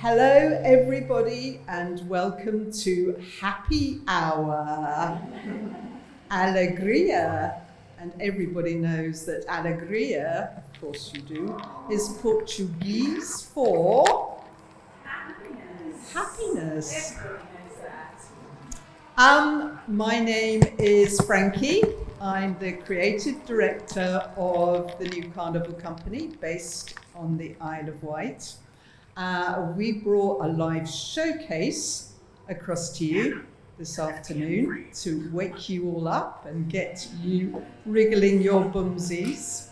Hello everybody and welcome to Happy Hour, Alegria. And everybody knows that Alegria, of course you do, is Portuguese for happiness. Everybody knows that. My name is Frankie. I'm the creative director of the new Carnival company based on the Isle of Wight. We brought a live showcase across to you this afternoon to wake you all up and get you wriggling your bumsies.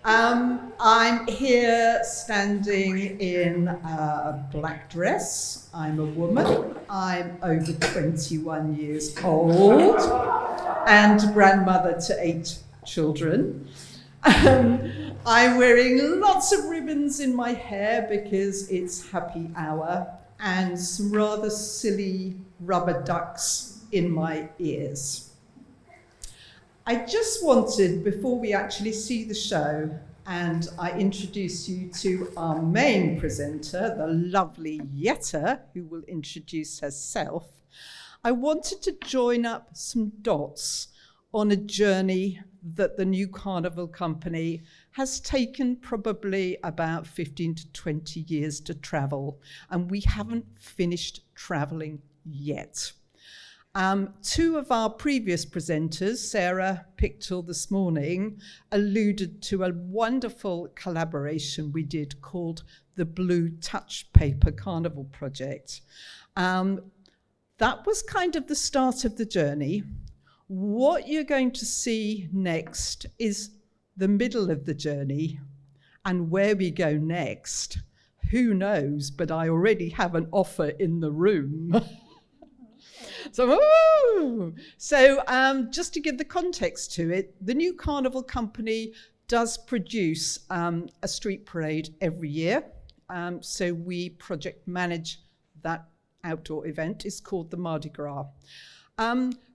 I'm here standing in a black dress. I'm a woman. I'm over 21 years old and grandmother to 8 children. I'm wearing lots of ribbons in my hair because it's happy hour, and some rather silly rubber ducks in my ears. I just wanted, before we actually see the show, and I introduce you to our main presenter, the lovely Jette, who will introduce herself, I wanted to join up some dots on a journey that the new Carnival company has taken probably about 15 to 20 years to travel, and we haven't finished traveling yet. 2 of our previous presenters, Sarah Pictel this morning, alluded to a wonderful collaboration we did called the Blue Touch Paper Carnival Project. That was kind of the start of the journey. What you're going to see next is the middle of the journey, and where we go next, who knows, but I already have an offer in the room. So just to give the context to it, the new Carnival company does produce a street parade every year. So we project manage that outdoor event. It's called the Mardi Gras.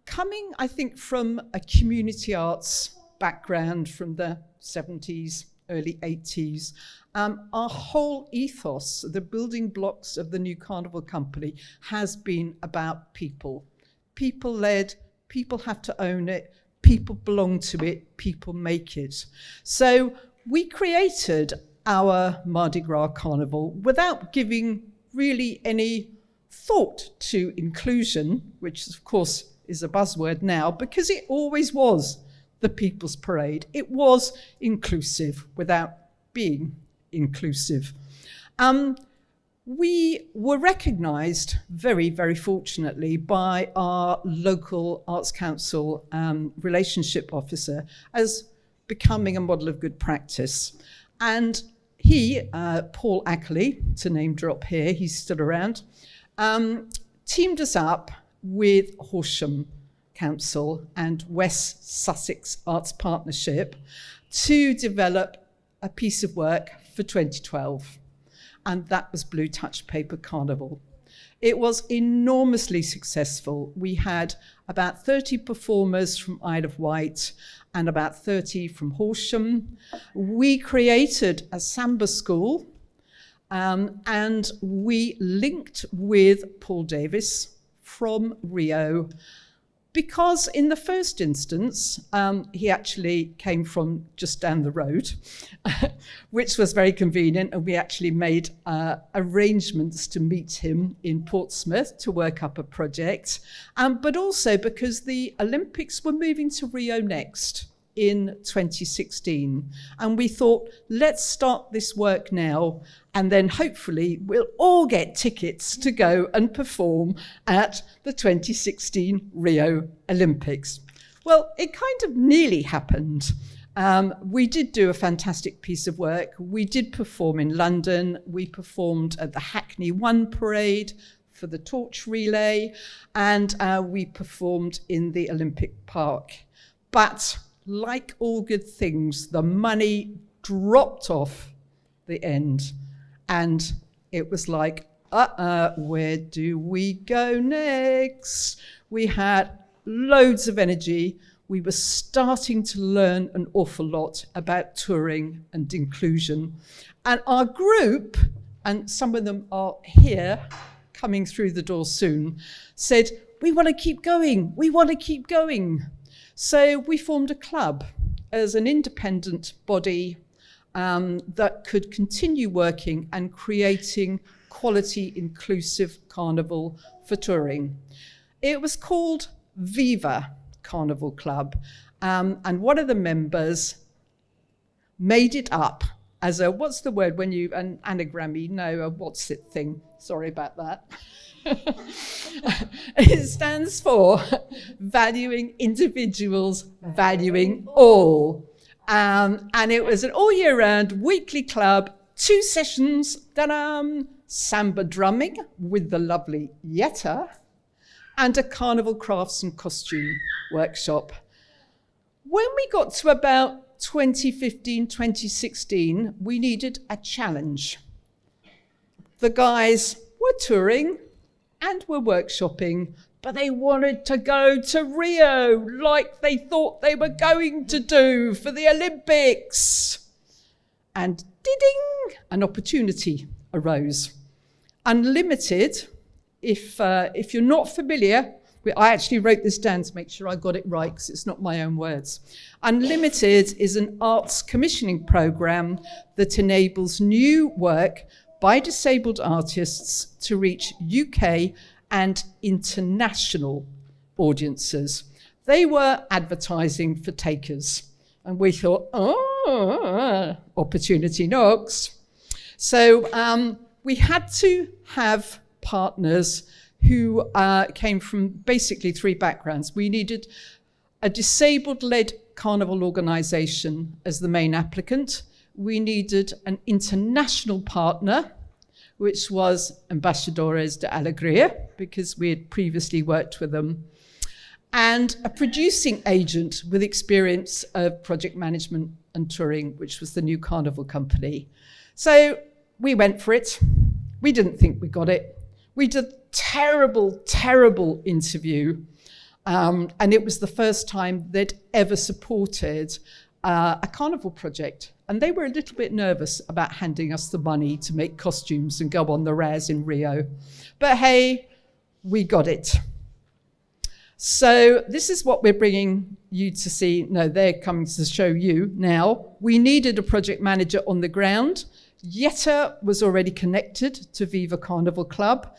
Coming, I think, from a community arts background from the 70s, early 80s, our whole ethos, the building blocks of the new Carnival company, has been about people. People-led, people have to own it, people belong to it, people make it. So we created our Mardi Gras Carnival without giving really any thought to inclusion, which of course is a buzzword now, because it always was the People's Parade. It was inclusive without being inclusive. We were recognised very, very fortunately by our local Arts Council relationship officer as becoming a model of good practice. And he, Paul Ackley, to name drop here, he's still around, teamed us up with Horsham Council and West Sussex Arts Partnership to develop a piece of work for 2012. And that was Blue Touch Paper Carnival. It was enormously successful. We had about 30 performers from Isle of Wight and about 30 from Horsham. We created a Samba school, and we linked with Paul Davis from Rio, because in the first instance, he actually came from just down the road, which was very convenient, and we actually made arrangements to meet him in Portsmouth to work up a project, but also because the Olympics were moving to Rio next in 2016. And we thought, let's start this work now, and then hopefully we'll all get tickets to go and perform at the 2016 Rio Olympics. Well, it kind of nearly happened. We did do a fantastic piece of work. We did perform in London. We performed at the Hackney One Parade for the torch relay, and we performed in the Olympic Park. But like all good things, the money dropped off the end, and it was like, where do we go next? We had loads of energy. We were starting to learn an awful lot about touring and inclusion. And our group and some of them are here, coming through the door soon, said, we want to keep going, we want to keep going. So we formed a club as an independent body that could continue working and creating quality, inclusive carnival for touring. It was called Viva Carnival Club, and one of the members made it up as a, what's the word when you, an anagram, no, a what's it thing, sorry about that. It stands for valuing individuals, valuing all. And it was an all year round weekly club, 2 sessions, Samba drumming with the lovely Yetta, and a carnival crafts and costume workshop. When we got to about 2015, 2016, we needed a challenge. The guys were touring and were workshopping, but they wanted to go to Rio like they thought they were going to do for the Olympics. And ding, an opportunity arose. Unlimited, if you're not familiar, I actually wrote this down to make sure I got it right because it's not my own words. Unlimited is an arts commissioning program that enables new work by disabled artists to reach UK and international audiences. They were advertising for takers, and we thought, opportunity knocks. So we had to have partners who came from basically 3 backgrounds. We needed a disabled-led carnival organisation as the main applicant. We needed an international partner, which was Ambassadores de Alegria, because we had previously worked with them, and a producing agent with experience of project management and touring, which was the New Carnival Company. So we went for it. We didn't think we got it. We did a terrible, terrible interview, and it was the first time they'd ever supported a carnival project. And they were a little bit nervous about handing us the money to make costumes and go on the Raz in Rio. But hey, we got it. So this is what we're bringing you to see. No, they're coming to show you now. We needed a project manager on the ground. Yetta was already connected to Viva Carnival Club.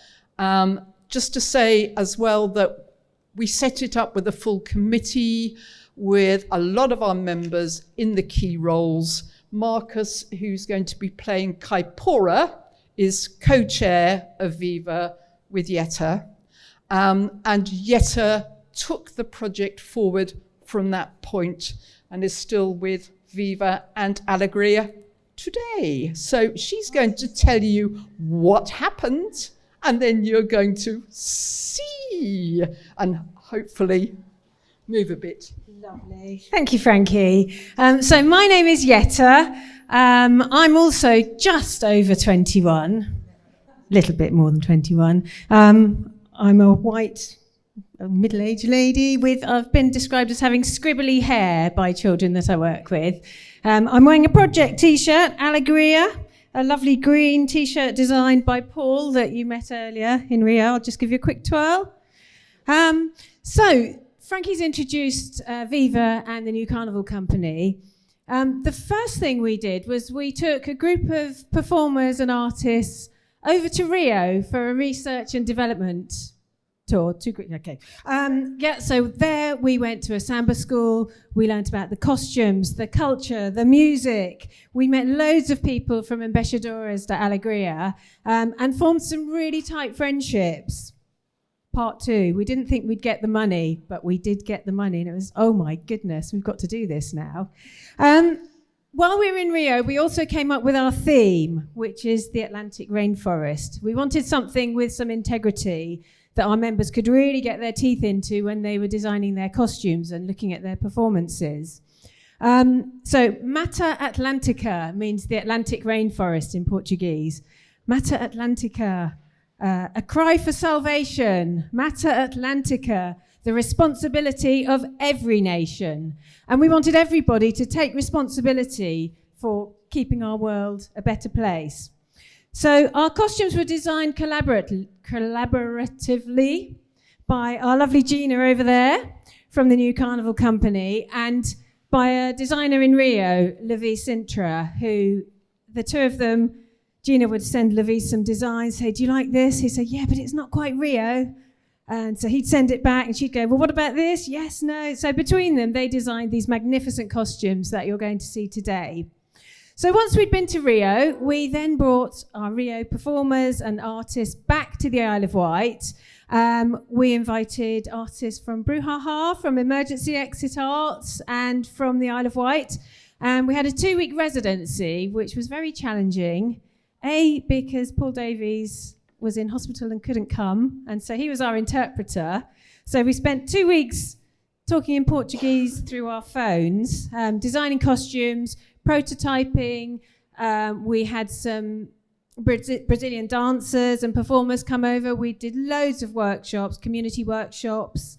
Just to say as well that we set it up with a full committee with a lot of our members in the key roles. Marcus, who's going to be playing Kaipora, is co-chair of Viva with Yetta. And Yetta took the project forward from that point and is still with Viva and Alegria today. So she's going to tell you what happened, and then you're going to see and hopefully move a bit. Lovely. Thank you, Frankie. So my name is Yetta. I'm also just over 21, a little bit more than 21. I'm a white, middle-aged lady I've been described as having scribbly hair by children that I work with. I'm wearing a project T-shirt, Alegria, a lovely green T-shirt designed by Paul that you met earlier in Rio. I'll just give you a quick twirl. So Frankie's introduced Viva and the New Carnival Company. The first thing we did was we took a group of performers and artists over to Rio for a research and development tour. So there we went to a Samba school. We learned about the costumes, the culture, the music. We met loads of people from Ambassadores de Alegria and formed some really tight friendships. Part 2, we didn't think we'd get the money, but we did get the money, and it was, oh my goodness, we've got to do this now. While we were in Rio, we also came up with our theme, which is the Atlantic rainforest. We wanted something with some integrity that our members could really get their teeth into when they were designing their costumes and looking at their performances. So Mata Atlantica means the Atlantic rainforest in Portuguese. Mata Atlantica. A cry for salvation, Mata Atlantica, the responsibility of every nation. And we wanted everybody to take responsibility for keeping our world a better place. So our costumes were designed collaboratively by our lovely Gina over there from the New Carnival Company, and by a designer in Rio, Levi Sintra, who the two of them, Gina would send Levi some designs, say, do you like this? He'd say, yeah, but it's not quite Rio. And so he'd send it back and she'd go, well, what about this? Yes, no. So between them, they designed these magnificent costumes that you're going to see today. So once we'd been to Rio, we then brought our Rio performers and artists back to the Isle of Wight. We invited artists from Brouhaha, from Emergency Exit Arts, and from the Isle of Wight. We had a 2-week residency, which was very challenging. Because Paul Davies was in hospital and couldn't come, and so he was our interpreter. So we spent 2 weeks talking in Portuguese through our phones, designing costumes, prototyping. We had some Brazilian dancers and performers come over. We did loads of workshops, community workshops,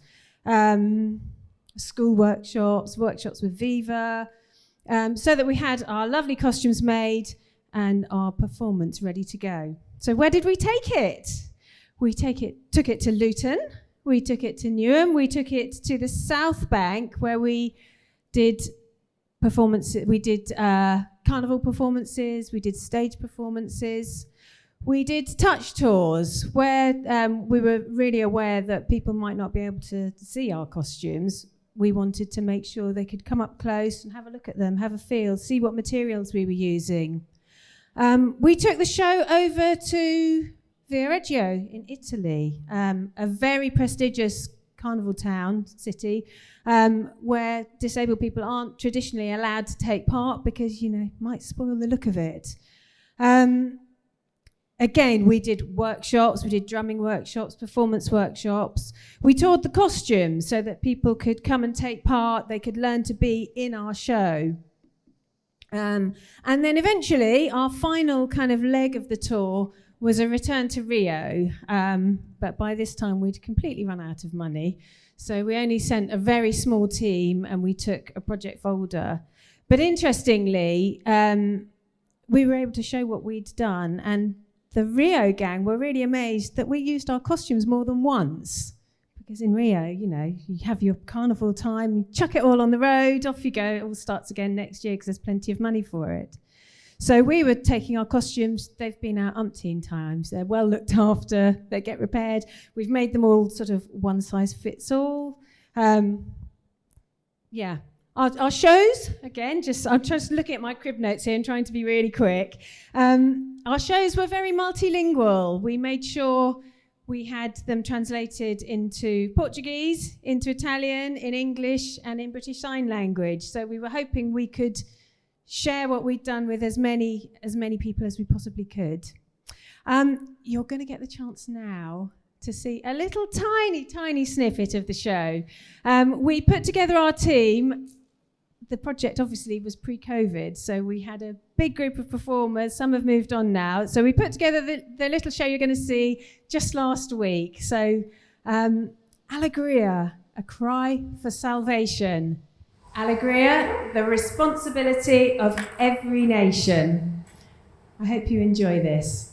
school workshops with Viva, so that we had our lovely costumes made and our performance ready to go. So where did we take it? We took it to Luton, we took it to Newham, we took it to the South Bank, where we did performances. We did carnival performances, we did stage performances, we did touch tours, where we were really aware that people might not be able to see our costumes. We wanted to make sure they could come up close and have a look at them, have a feel, see what materials we were using. We took the show over to Viareggio in Italy, a very prestigious carnival town, city, where disabled people aren't traditionally allowed to take part because, it might spoil the look of it. Again, we did workshops, we did drumming workshops, performance workshops. We toured the costumes so that people could come and take part, they could learn to be in our show. And then eventually, our final kind of leg of the tour was a return to Rio. But by this time, we'd completely run out of money. So we only sent a very small team and we took a project folder. But interestingly, we were able to show what we'd done. And the Rio gang were really amazed that we used our costumes more than once. Because in Rio, you have your carnival time, you chuck it all on the road, off you go, it all starts again next year because there's plenty of money for it. So we were taking our costumes, they've been out umpteen times, they're well looked after, they get repaired. We've made them all sort of one size fits all. Our shows, again, I'm just looking at my crib notes here and trying to be really quick. Our shows were very multilingual. We made sure we had them translated into Portuguese, into Italian, in English, and in British Sign Language. So we were hoping we could share what we'd done with as many people as we possibly could. You're going to get the chance now to see a little tiny snippet of the show. We put together our team. The project obviously was pre-COVID, so we had a big group of performers. Some have moved on now. So we put together the little show you're going to see just last week. So Alegria, a cry for salvation. Alegria, the responsibility of every nation. I hope you enjoy this.